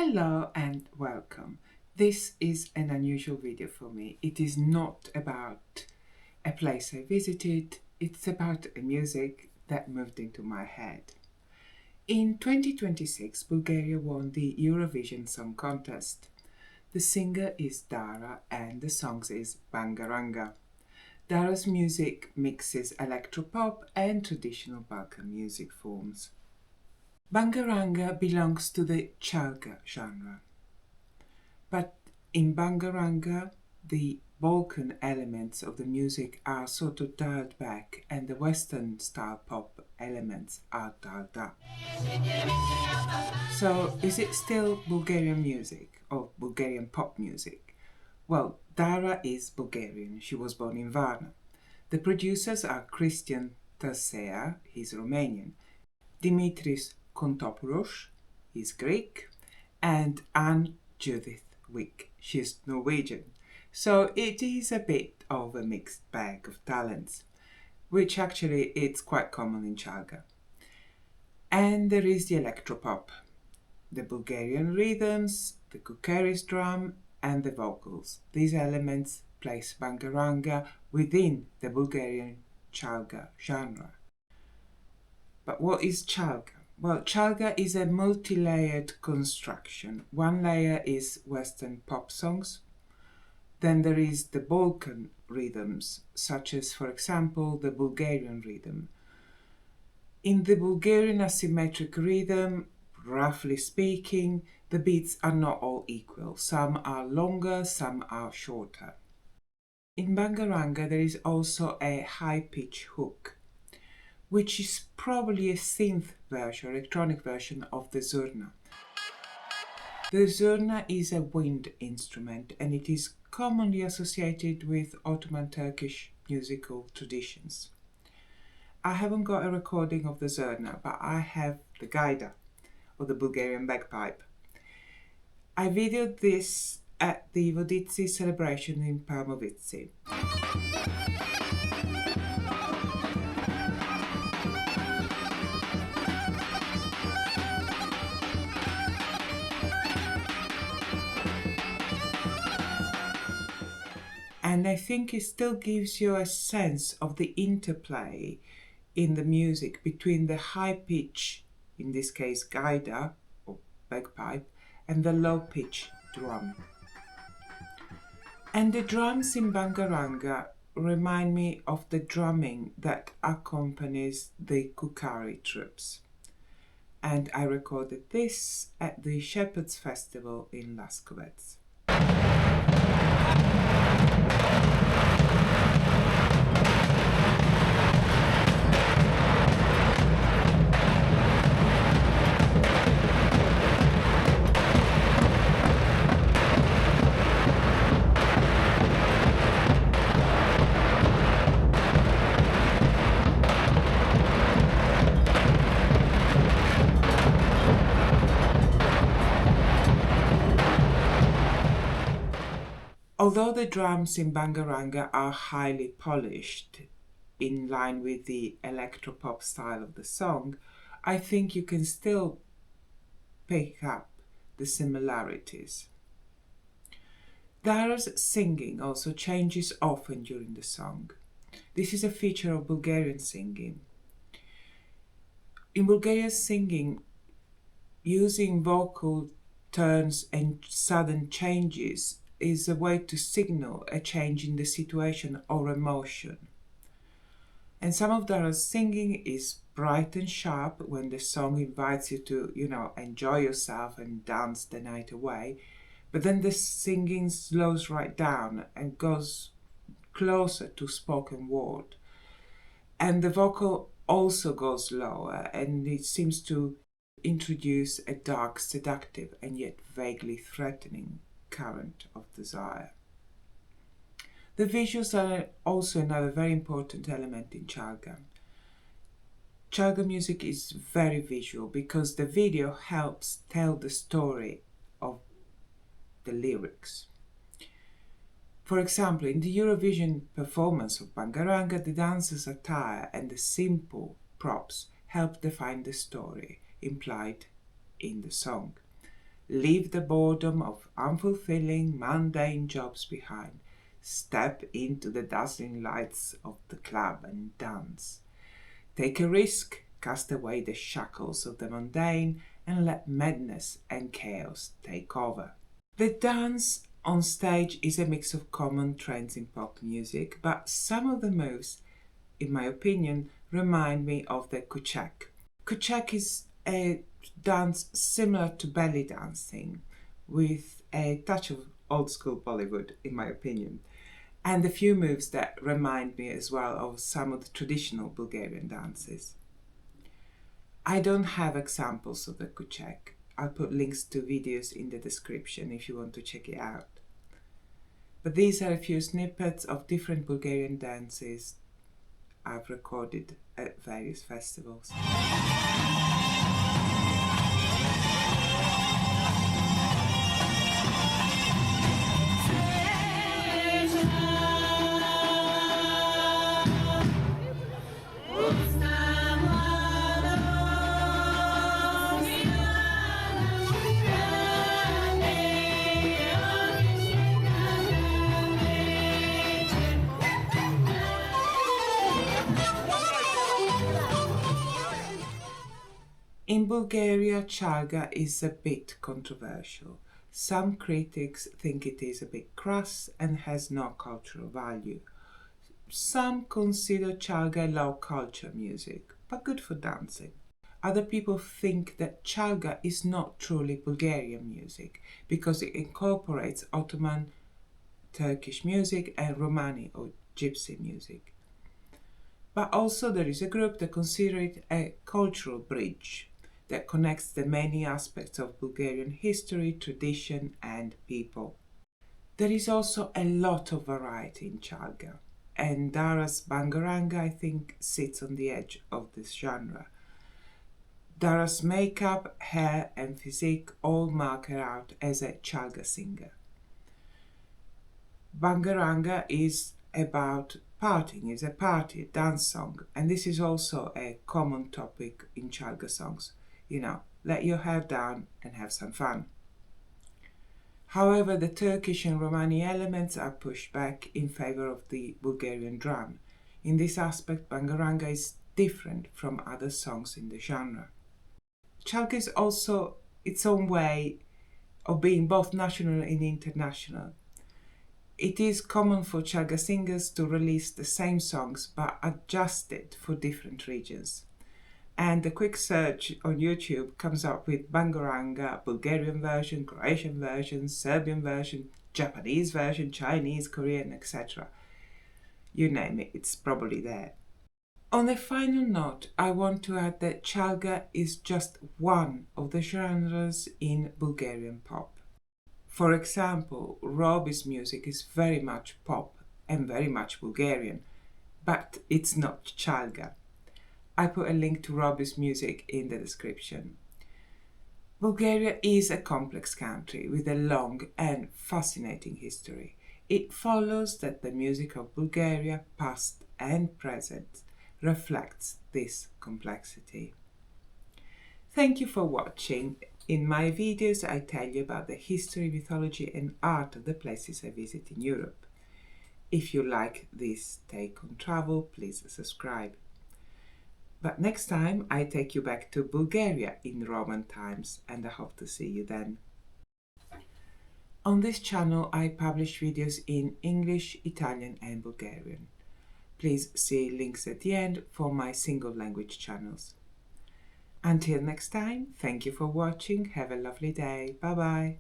Hello and welcome. This is an unusual video for me. It is not about a place I visited, it's about a music that moved into my head. In 2026, Bulgaria won the Eurovision Song Contest. The singer is Dara and the song is Bangaranga. Dara's music mixes electro-pop and traditional Balkan music forms. Bangaranga belongs to the Chalga genre. But in Bangaranga, the Balkan elements of the music are sort of dialed back and the Western style pop elements are dialed up. So is it still Bulgarian music or Bulgarian pop music? Well, Dara is Bulgarian. She was born in Varna. The producers are Christian Tasea, he's Romanian, Dimitris Kontopoulos, he's Greek, and Anne Judith Wick, she's Norwegian. So it is a bit of a mixed bag of talents, which actually it's quite common in Chalga. And there is the electro-pop, the Bulgarian rhythms, the Kukeri's drum, and the vocals. These elements place Bangaranga within the Bulgarian Chalga genre. But what is Chalga? Well, Chalga is a multi-layered construction. One layer is Western pop songs. Then there is the Balkan rhythms, such as, for example, the Bulgarian rhythm. In the Bulgarian asymmetric rhythm, roughly speaking, the beats are not all equal. Some are longer, some are shorter. In Bangaranga, there is also a high-pitch hook, which is probably a synth version, electronic version of the zurna. The zurna is a wind instrument and it is commonly associated with Ottoman Turkish musical traditions. I haven't got a recording of the zurna, but I have the gaida, or the Bulgarian bagpipe. I videoed this at the Vodici celebration in Parmovici. And I think it still gives you a sense of the interplay in the music between the high pitch, in this case gaida or bagpipe, and the low pitch drum. And the drums in Bangaranga remind me of the drumming that accompanies the Kukeri troops. And I recorded this at the Shepherds Festival in Laskovets. Although the drums in Bangaranga are highly polished, in line with the electro-pop style of the song, I think you can still pick up the similarities. Dara's singing also changes often during the song. This is a feature of Bulgarian singing. In Bulgarian singing, using vocal turns and sudden changes is a way to signal a change in the situation or emotion. And some of Dara's singing is bright and sharp when the song invites you to, enjoy yourself and dance the night away. But then the singing slows right down and goes closer to spoken word. And the vocal also goes lower and it seems to introduce a dark, seductive and yet vaguely threatening current of desire. The visuals are also another very important element in Chalga. Chalga music is very visual because the video helps tell the story of the lyrics. For example, in the Eurovision performance of Bangaranga, the dancer's attire and the simple props help define the story implied in the song. Leave the boredom of unfulfilling, mundane jobs behind. Step into the dazzling lights of the club and dance. Take a risk, cast away the shackles of the mundane, and let madness and chaos take over. The dance on stage is a mix of common trends in pop music, but some of the moves, in my opinion, remind me of the Kuchek. Kuchek is a dance similar to belly dancing, with a touch of old school Bollywood, in my opinion, and a few moves that remind me as well of some of the traditional Bulgarian dances. I don't have examples of the Kuchek. I'll put links to videos in the description if you want to check it out. But these are a few snippets of different Bulgarian dances I've recorded at various festivals. In Bulgaria, Chalga is a bit controversial. Some critics think it is a bit crass and has no cultural value. Some consider Chalga low culture music, but good for dancing. Other people think that Chalga is not truly Bulgarian music because it incorporates Ottoman, Turkish music and Romani or Gypsy music. But also there is a group that consider it a cultural bridge that connects the many aspects of Bulgarian history, tradition and people. There is also a lot of variety in Chalga, and Dara's Bangaranga, I think, sits on the edge of this genre. Dara's makeup, hair and physique all mark her out as a Chalga singer. Bangaranga is about partying, is a party, dance song, and this is also a common topic in Chalga songs. You know, let your hair down and have some fun. However, the Turkish and Romani elements are pushed back in favor of the Bulgarian drum. In this aspect, Bangaranga is different from other songs in the genre. Chalga is also its own way of being both national and international. It is common for Chalga singers to release the same songs but adjusted for different regions. And a quick search on YouTube comes up with Bangaranga, Bulgarian version, Croatian version, Serbian version, Japanese version, Chinese, Korean, etc. You name it, it's probably there. On a final note, I want to add that Chalga is just one of the genres in Bulgarian pop. For example, Robi's music is very much pop and very much Bulgarian, but it's not Chalga. I put a link to Robi's music in the description. Bulgaria is a complex country with a long and fascinating history. It follows that the music of Bulgaria, past and present, reflects this complexity. Thank you for watching. In my videos, I tell you about the history, mythology and art of the places I visit in Europe. If you like this take on travel, please subscribe. But next time I take you back to Bulgaria in Roman times, and I hope to see you then. On this channel I publish videos in English, Italian and Bulgarian. Please see links at the end for my single language channels. Until next time, thank you for watching, have a lovely day, bye bye.